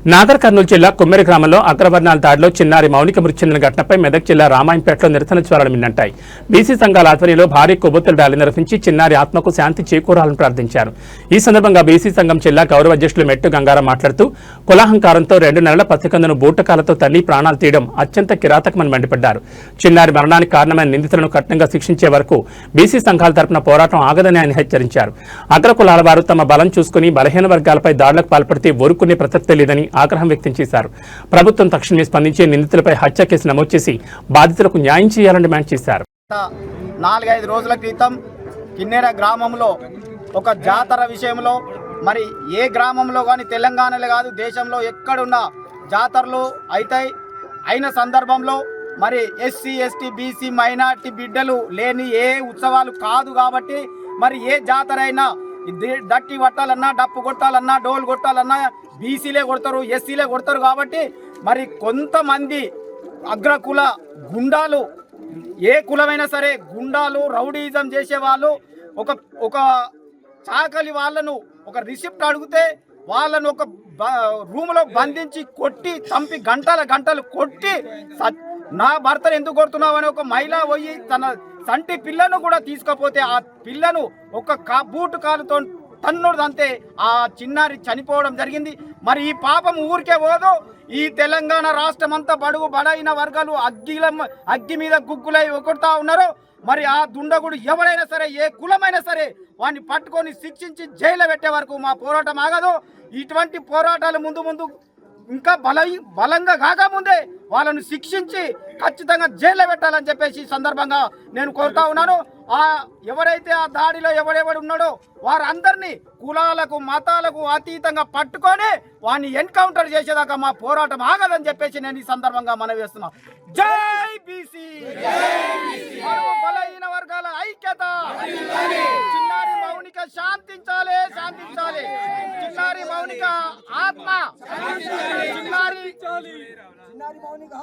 నాగర్ కర్నూలు జిల్లా కుమ్మెరి గ్రామంలో అగ్రవర్ణాల దాడిలో చిన్నారి మౌనిక మృతి చెందిన ఘటనపై మెదక్ జిల్లా రామాయంపేటలో నిరసన జ్వరాలు మిన్నంటాయి. బీసీ సంఘాల ఆధ్వర్యంలో భారీ కొవ్వొత్తుల ర్యాలీ నిర్వహించి చిన్నారి ఆత్మకు శాంతి చేకూరాలని ప్రార్థించారు. ఈ సందర్భంగా బీసీ సంఘం జిల్లా గౌరవ అధ్యక్షులు మెట్టు గంగారాం మాట్లాడుతూ కులాహంకారంతో 2 నెలల పసికందును బూటకాలతో తల్లి ప్రాణాలు తీయడం అత్యంత కిరాతకమని మండిపడ్డారు. చిన్నారి మరణానికి కారణమైన నిందితులను కఠినంగా శిక్షించే వరకు బీసీ సంఘాల తరపున పోరాటం ఆగదని ఆయన హెచ్చరించారు. అగ్రకులాల వారు తమ బలం చూసుకుని బలహీన వర్గాలపై దాడులకు పాల్పడితే ఊరుకునే ప్రసక్తి లేదని ఆగ్రహం వ్యక్తం చేశారు. ప్రభుత్వం తక్షణమే స్పందించి నిందితులపై హత్య కేసు నమోదు చేసి బాధితులకు న్యాయం చేయాలని డిమాండ్ చేశారు. 4-5 రోజుల క్రితం కిన్నెర గ్రామంలో ఒక జాతర విషయంలో మరి ఏ గ్రామంలో కానీ తెలంగాణలో కాదు దేశంలో ఎక్కడున్న జాతరలు అయిన సందర్భంలో మరి ఎస్సీ ఎస్టీ బీసీ మైనార్టీ బిడ్డలు లేని ఏ ఉత్సవాలు కాదు కాబట్టి మరి ఏ జాతర అయినా దట్టి కొట్టాలన్నా డప్పు కొట్టాలన్నా డోలు కొట్టాలన్నా బీసీలే కొడతారు ఎస్సీలే కొడతారు కాబట్టి మరి కొంతమంది అగ్రకుల గుండాలు ఏ కులమైనా సరే గుండాలు రౌడీజం చేసేవాళ్ళు ఒక చాకలి వాళ్ళను ఒక రిసిప్ట్ అడిగితే వాళ్ళను ఒక రూమ్లో బంధించి కొట్టి చంపి గంటలు కొట్టి నా భర్తను ఎందుకు కొడుతున్నావు అని ఒక మహిళ పోయి తన సంటి పిల్లను కూడా తీసుకపోతే ఆ పిల్లను ఒక బూటు కాలుతో తన్నుడంతే ఆ చిన్నారి చనిపోవడం జరిగింది. మరి ఈ పాపం ఊరికే పోదు. ఈ తెలంగాణ రాష్ట్రం అంతా బడుగు బడైన వర్గాలు అగ్గి మీద గుగ్గులై కొడతా ఉన్నారు. మరి ఆ దుండగుడు ఎవరైనా సరే ఏ కులమైనా సరే వాడిని పట్టుకొని శిక్షించి జైలు పెట్టే వరకు మా పోరాటం ఆగదు. ఇటువంటి పోరాటాలు ముందు ఇంకా బలంగా కాకముందే వాళ్ళను శిక్షించి ఖచ్చితంగా జైల్లో పెట్టాలని చెప్పేసి సందర్భంగా నేను కోరుతా ఉన్నాను. ఎవరైతే ఆ దాడిలో ఎవడెవడు ఉన్నాడో వారందరినీ కులాలకు మతాలకు అతీతంగా పట్టుకొని వాడిని ఎన్కౌంటర్ చేసేదాకా మా పోరాటం ఆగదని చెప్పేసి నేను ఈ సందర్భంగా మనవి చేస్తున్నా. జై బీసీ, బలహీన వర్గాల ఐక్యత. చిన్నారి మౌనిక శాంతించాలి. చిన్నారి మౌనిక ఆత్మ